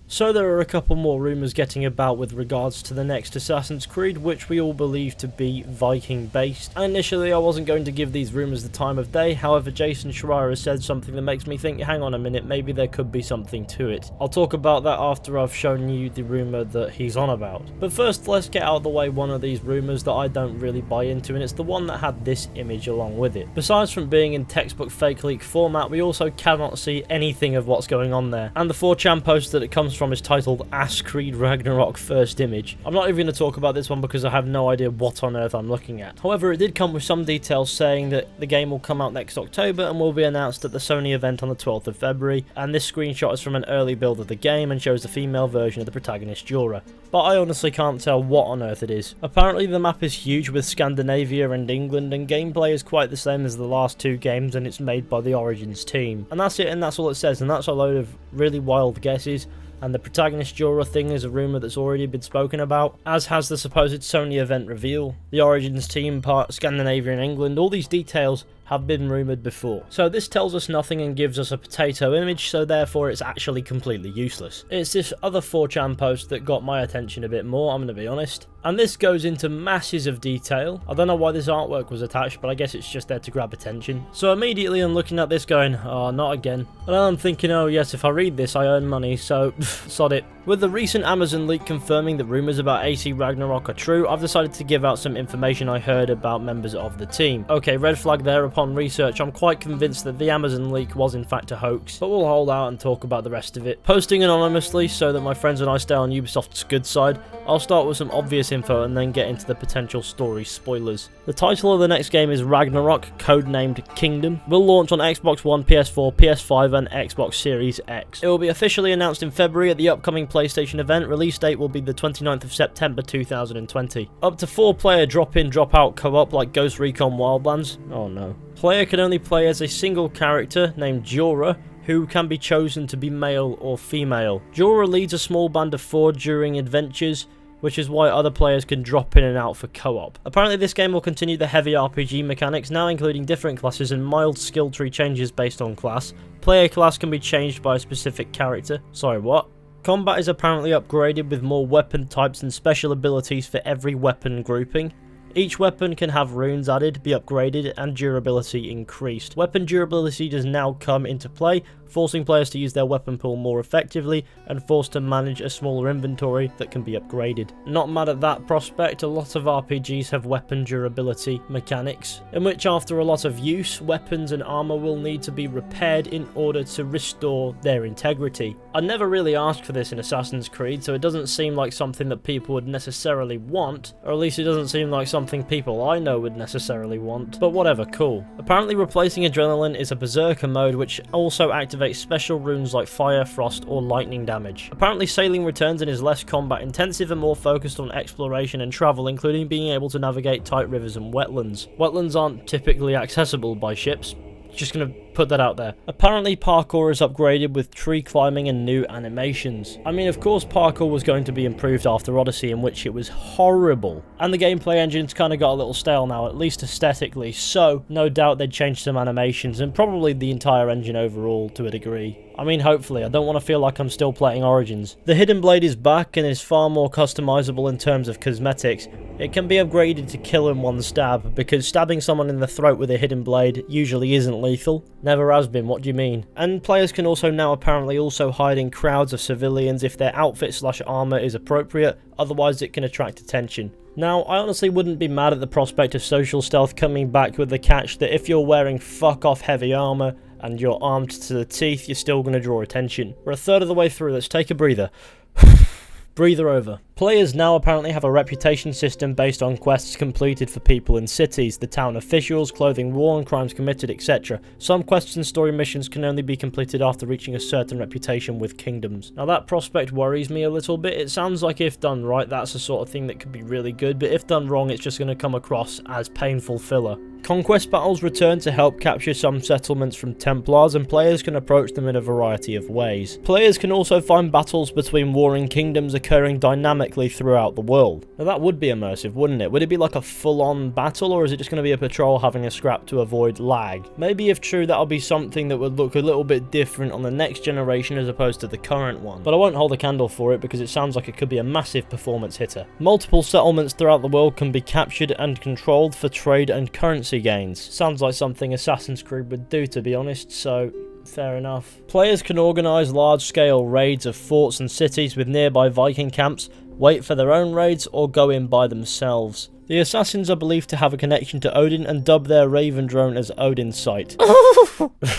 So there are a couple more rumours getting about with regards to the next Assassin's Creed, which we all believe to be Viking based. Initially I wasn't going to give these rumours the time of day, however Jason Schreier has said something that makes me think, hang on a minute, maybe there could be something to it. I'll talk about that after I've shown you the rumour that he's on about. But first let's get out of the way one of these rumours that I don't really buy into, and it's the one that had this image along with it. Besides from being in textbook fake leak format, we also cannot see anything of what's going on there, and the 4chan post that it comes from is titled Ass Creed Ragnarok First Image. I'm not even going to talk about this one because I have no idea what on earth I'm looking at. However, it did come with some details saying that the game will come out next October and will be announced at the Sony event on the 12th of February, and this screenshot is from an early build of the game and shows the female version of the protagonist Jorah. But I honestly can't tell what on earth it is. Apparently the map is huge with Scandinavia and England, and gameplay is quite the same as the last two games, and it's made by the Origins team. And that's it, and that's all it says, and that's a load of really wild guesses. And the protagonist Jorah thing is a rumour that's already been spoken about, as has the supposed Sony event reveal. The Origins team, part Scandinavia and England, all these details have been rumoured before. So this tells us nothing and gives us a potato image, so therefore it's actually completely useless. It's this other 4chan post that got my attention a bit more, I'm going to be honest. And this goes into masses of detail. I don't know why this artwork was attached, but I guess it's just there to grab attention. So immediately I'm looking at this going, oh, not again. And I'm thinking, oh yes, if I read this I earn money, so sod it. With the recent Amazon leak confirming that rumours about AC Ragnarok are true, I've decided to give out some information I heard about members of the team. Okay, red flag there. Upon research, I'm quite convinced that the Amazon leak was in fact a hoax, but we'll hold out and talk about the rest of it. Posting anonymously so that my friends and I stay on Ubisoft's good side, I'll start with some obvious info and then get into the potential story spoilers. The title of the next game is Ragnarok, codenamed Kingdom. Will launch on Xbox One, PS4, PS5 and Xbox Series X. It will be officially announced in February at the upcoming PlayStation event. Release date will be the 29th of September 2020. Up to 4-player drop-in, drop-out co-op like Ghost Recon Wildlands. Oh no. Player can only play as a single character named Jorah, who can be chosen to be male or female. Jorah leads a small band of 4 during adventures, which is why other players can drop in and out for co-op. Apparently this game will continue the heavy RPG mechanics, now including different classes and mild skill tree changes based on class. Player class can be changed by a specific character. Sorry, what? Combat is apparently upgraded with more weapon types and special abilities for every weapon grouping. Each weapon can have runes added, be upgraded, and durability increased. Weapon durability does now come into play, forcing players to use their weapon pool more effectively and forced to manage a smaller inventory that can be upgraded. Not mad at that prospect. A lot of RPGs have weapon durability mechanics, in which after a lot of use, weapons and armor will need to be repaired in order to restore their integrity. I never really asked for this in Assassin's Creed, so it doesn't seem like something that people would necessarily want, or at least it doesn't seem like something people I know would necessarily want, but whatever, cool. Apparently replacing Adrenaline is a Berserker mode which also activates special runes like fire, frost or lightning damage. Apparently sailing returns and is less combat intensive and more focused on exploration and travel, including being able to navigate tight rivers and wetlands. Wetlands aren't typically accessible by ships. Just gonna put that out there. Apparently parkour is upgraded with tree climbing and new animations. I mean, of course parkour was going to be improved after Odyssey, in which it was horrible. And the gameplay engine's kind of got a little stale now, at least aesthetically, so no doubt they'd change some animations and probably the entire engine overall to a degree. I mean, hopefully. I don't want to feel like I'm still playing Origins. The Hidden Blade is back and is far more customizable in terms of cosmetics. It can be upgraded to kill in one stab, because stabbing someone in the throat with a Hidden Blade usually isn't lethal. Never has been, what do you mean? And players can also now apparently also hide in crowds of civilians if their outfit/armor is appropriate, otherwise it can attract attention. Now, I honestly wouldn't be mad at the prospect of social stealth coming back, with the catch that if you're wearing fuck off heavy armor and you're armed to the teeth, you're still going to draw attention. We're a third of the way through, let's take a breather. Breather over. Players now apparently have a reputation system based on quests completed for people in cities, the town officials, clothing worn, crimes committed, etc. Some quests and story missions can only be completed after reaching a certain reputation with kingdoms. Now that prospect worries me a little bit. It sounds like if done right, that's the sort of thing that could be really good, but if done wrong, it's just going to come across as painful filler. Conquest Battles return to help capture some settlements from Templars, and players can approach them in a variety of ways. Players can also find battles between warring kingdoms occurring dynamically dynamically throughout the world. Now that would be immersive, wouldn't it? Would it be like a full-on battle, or is it just going to be a patrol having a scrap to avoid lag? Maybe if true, that'll be something that would look a little bit different on the next generation as opposed to the current one. But I won't hold a candle for it because it sounds like it could be a massive performance hitter. Multiple settlements throughout the world can be captured and controlled for trade and currency gains. Sounds like something Assassin's Creed would do, to be honest, so fair enough. Players can organise large-scale raids of forts and cities with nearby Viking camps, wait for their own raids, or go in by themselves. The assassins are believed to have a connection to Odin and dub their Raven drone as Odin's sight.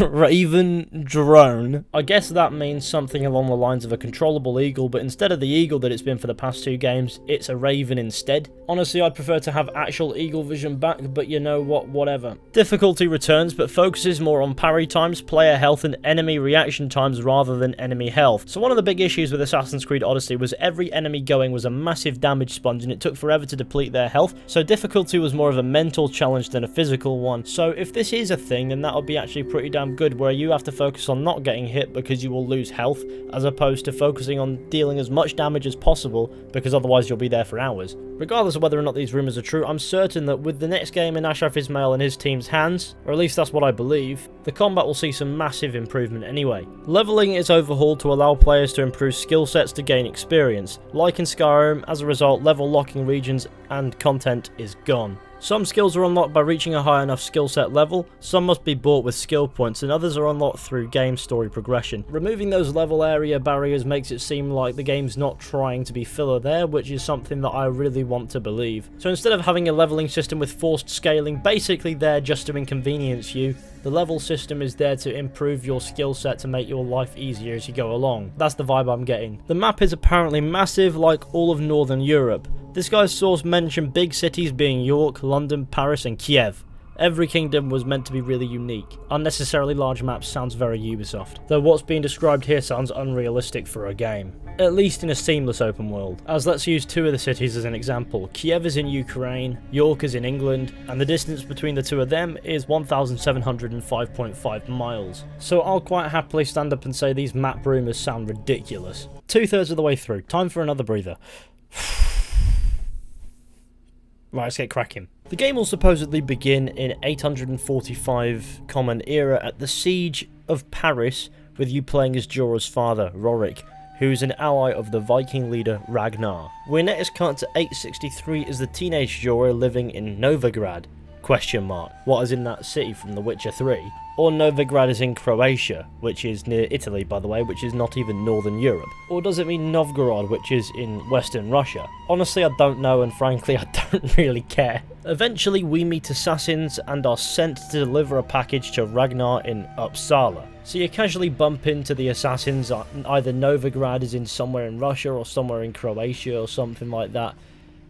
Raven drone? I guess that means something along the lines of a controllable eagle, but instead of the eagle that it's been for the past 2 games, it's a raven instead. Honestly, I'd prefer to have actual eagle vision back, but you know what, whatever. Difficulty returns, but focuses more on parry times, player health, and enemy reaction times rather than enemy health. So one of the big issues with Assassin's Creed Odyssey was every enemy going was a massive damage sponge and it took forever to deplete their health. So difficulty was more of a mental challenge than a physical one. So if this is a thing, then that would be actually pretty damn good, where you have to focus on not getting hit because you will lose health, as opposed to focusing on dealing as much damage as possible, because otherwise you'll be there for hours. Regardless of whether or not these rumours are true, I'm certain that with the next game in Ashraf Ismail and his team's hands, or at least that's what I believe, the combat will see some massive improvement anyway. Leveling is overhauled to allow players to improve skill sets to gain experience. Like in Skyrim, as a result, level locking regions and content is gone. Some skills are unlocked by reaching a high enough skill set level, some must be bought with skill points, and others are unlocked through game story progression. Removing those level area barriers makes it seem like the game's not trying to be filler there, which is something that I really want to believe. So instead of having a leveling system with forced scaling basically there just to inconvenience you, the level system is there to improve your skill set to make your life easier as you go along. That's the vibe I'm getting. The map is apparently massive, like all of Northern Europe. This guy's source mentioned big cities being York, London, Paris and Kiev. Every kingdom was meant to be really unique. Unnecessarily large maps sounds very Ubisoft, though what's being described here sounds unrealistic for a game. At least in a seamless open world. As let's use 2 of the cities as an example. Kiev is in Ukraine, York is in England, and the distance between the 2 of them is 1,705.5 miles. So I'll quite happily stand up and say these map rumours sound ridiculous. 2/3 of the way through, time for another breather. Right, let's get cracking. The game will supposedly begin in 845 Common Era at the Siege of Paris, with you playing as Jorah's father, Rorik, who's an ally of the Viking leader Ragnar. We next cut to 863 as the teenage Jorah living in Novigrad. Question mark. What is in that city from The Witcher 3? Or Novigrad is in Croatia, which is near Italy, by the way, which is not even Northern Europe. Or does it mean Novgorod, which is in Western Russia? Honestly, I don't know, and frankly, I don't really care. Eventually, we meet assassins and are sent to deliver a package to Ragnar in Uppsala. So you casually bump into the assassins, either Novigrad is in somewhere in Russia or somewhere in Croatia or something like that.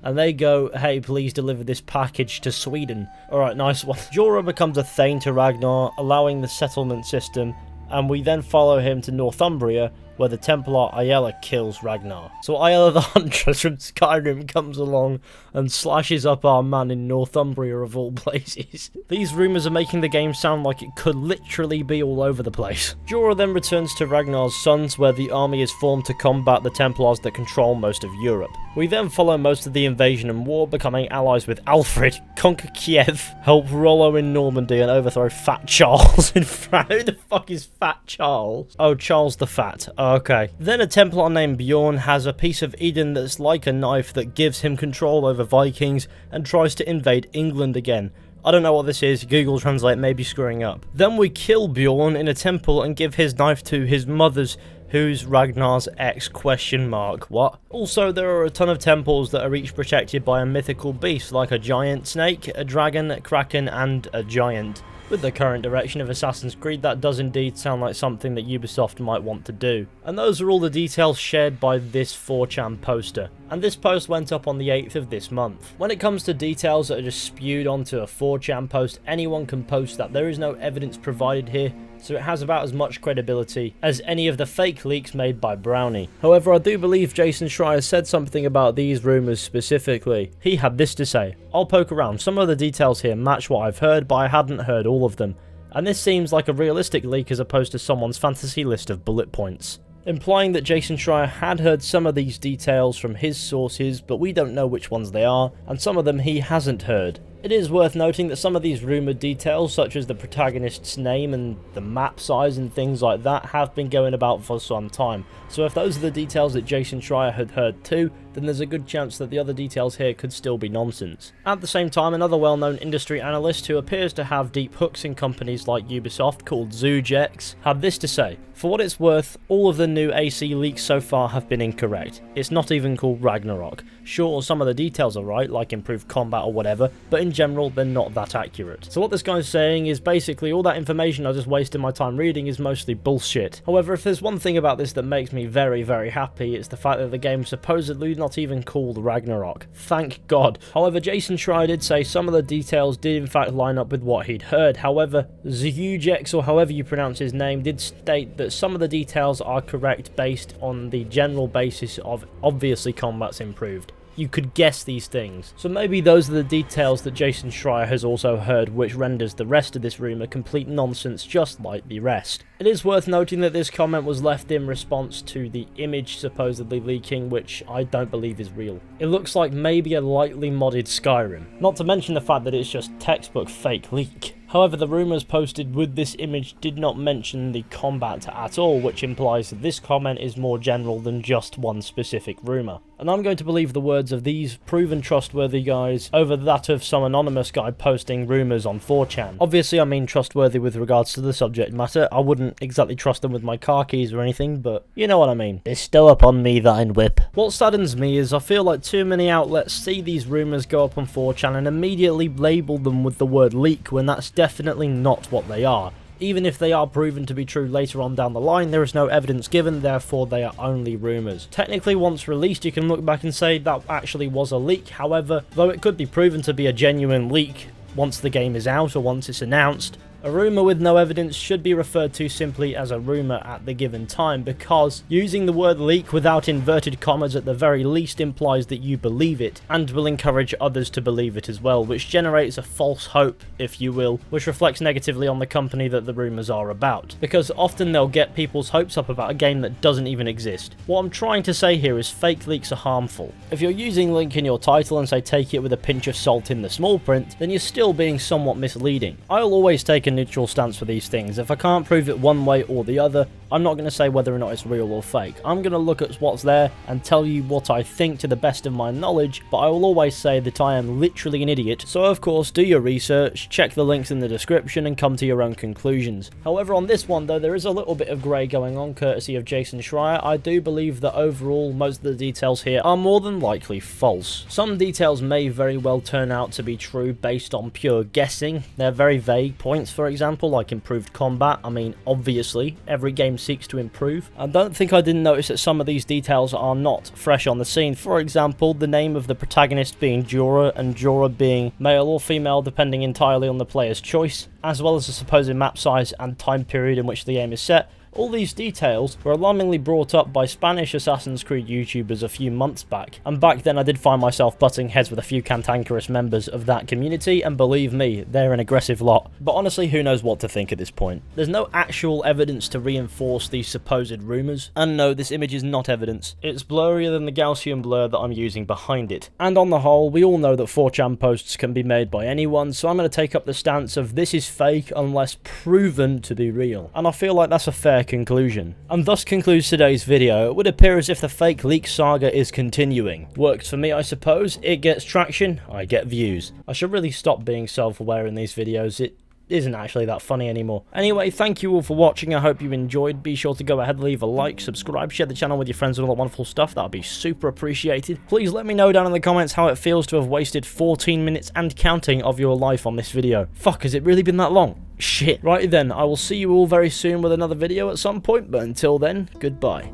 And they go, hey, please deliver this package to Sweden. Alright, nice one. Jorah becomes a Thane to Ragnar, allowing the settlement system, and we then follow him to Northumbria, where the Templar Aela kills Ragnar. So Aela the Huntress from Skyrim comes along and slashes up our man in Northumbria of all places. These rumours are making the game sound like it could literally be all over the place. Jorah then returns to Ragnar's sons, where the army is formed to combat the Templars that control most of Europe. We then follow most of the invasion and war, becoming allies with Alfred, conquer Kiev, help Rollo in Normandy, and overthrow Fat Charles in France. Who the fuck is Fat Charles? Oh, Charles the Fat. Okay. Then a Templar named Bjorn has a piece of Eden that's like a knife that gives him control over Vikings and tries to invade England again. I don't know what this is, Google Translate may be screwing up. Then we kill Bjorn in a temple and give his knife to his mother's, who's Ragnar's ex ? What? Also, there are a ton of temples that are each protected by a mythical beast like a giant snake, a dragon, a kraken and a giant. With the current direction of Assassin's Creed, that does indeed sound like something that Ubisoft might want to do. And those are all the details shared by this 4chan poster. And this post went up on the 8th of this month. When it comes to details that are just spewed onto a 4chan post, anyone can post that. There is no evidence provided here, so it has about as much credibility as any of the fake leaks made by Brownie. However, I do believe Jason Schreier said something about these rumours specifically. He had this to say: I'll poke around, some of the details here match what I've heard, but I hadn't heard all of them. And this seems like a realistic leak as opposed to someone's fantasy list of bullet points. implying that Jason Schreier had heard some of these details from his sources, but we don't know which ones they are, and some of them he hasn't heard. It is worth noting that some of these rumoured details, such as the protagonist's name and the map size and things like that, have been going about for some time. So if those are the details that Jason Schreier had heard too, then there's a good chance that the other details here could still be nonsense. At the same time, another well-known industry analyst who appears to have deep hooks in companies like Ubisoft, called Zoojex, had this to say: "For what it's worth, all of the new AC leaks so far have been incorrect. It's not even called Ragnarok. Sure, some of the details are right, like improved combat or whatever, but in general, they're not that accurate." So what this guy's saying is basically all that information I just wasted my time reading is mostly bullshit. However, if there's one thing about this that makes me very, very happy, it's the fact that the game's supposedly not even called Ragnarok. Thank God. However, Jason Schreier did say some of the details did in fact line up with what he'd heard. However, Zeugex, or however you pronounce his name, did state that some of the details are correct based on the general basis of obviously combat's improved. You could guess these things. So maybe those are the details that Jason Schreier has also heard, which renders the rest of this rumour complete nonsense just like the rest. It is worth noting that this comment was left in response to the image supposedly leaking, which I don't believe is real. It looks like maybe a lightly modded Skyrim, not to mention the fact that it's just textbook fake leak. However, the rumours posted with this image did not mention the combat at all, which implies that this comment is more general than just one specific rumour. And I'm going to believe the words of these proven trustworthy guys over that of some anonymous guy posting rumours on 4chan. Obviously I mean trustworthy with regards to the subject matter. I wouldn't exactly trust them with my car keys or anything, but you know what I mean. Bestow upon me thine whip. What saddens me is I feel like too many outlets see these rumours go up on 4chan and immediately label them with the word leak, when that's definitely not what they are. Even if they are proven to be true later on down the line, there is no evidence given, therefore they are only rumours. Technically, once released, you can look back and say that actually was a leak. However, though it could be proven to be a genuine leak once the game is out or once it's announced, a rumour with no evidence should be referred to simply as a rumour at the given time, because using the word leak without inverted commas at the very least implies that you believe it, and will encourage others to believe it as well, which generates a false hope, if you will, which reflects negatively on the company that the rumours are about, because often they'll get people's hopes up about a game that doesn't even exist. What I'm trying to say here is fake leaks are harmful. If you're using link in your title and say take it with a pinch of salt in the small print, then you're still being somewhat misleading. I'll always take a neutral stance for these things. If I can't prove it one way or the other, I'm not going to say whether or not it's real or fake. I'm going to look at what's there and tell you what I think to the best of my knowledge, but I will always say that I am literally an idiot, so of course do your research, check the links in the description and come to your own conclusions. However, on this one though, there is a little bit of grey going on courtesy of Jason Schreier. I do believe that overall most of the details here are more than likely false. Some details may very well turn out to be true based on pure guessing. They're very vague points, for example, like improved combat. I mean, obviously, every game seeks to improve. I don't think I didn't notice that some of these details are not fresh on the scene. For example, the name of the protagonist being Jorah, and Jorah being male or female depending entirely on the player's choice, as well as the supposed map size and time period in which the game is set. All these details were alarmingly brought up by Spanish Assassin's Creed YouTubers a few months back, and back then I did find myself butting heads with a few cantankerous members of that community, and believe me, they're an aggressive lot. But honestly, who knows what to think at this point. There's no actual evidence to reinforce these supposed rumours, and no, this image is not evidence. It's blurrier than the Gaussian blur that I'm using behind it. And on the whole, we all know that 4chan posts can be made by anyone, so I'm going to take up the stance of this is fake unless proven to be real. And I feel like that's a fair conclusion. And thus concludes today's video. It would appear as if the fake leak saga is continuing. Works for me, I suppose. It gets traction, I get views. I should really stop being self-aware in these videos. It isn't actually that funny anymore. Anyway, thank you all for watching. I hope you enjoyed. Be sure to go ahead, leave a like, subscribe, share the channel with your friends and all that wonderful stuff. That would be super appreciated. Please let me know down in the comments how it feels to have wasted 14 minutes and counting of your life on this video. Fuck, has it really been that long? Shit. Right then, I will see you all very soon with another video at some point, but until then, goodbye.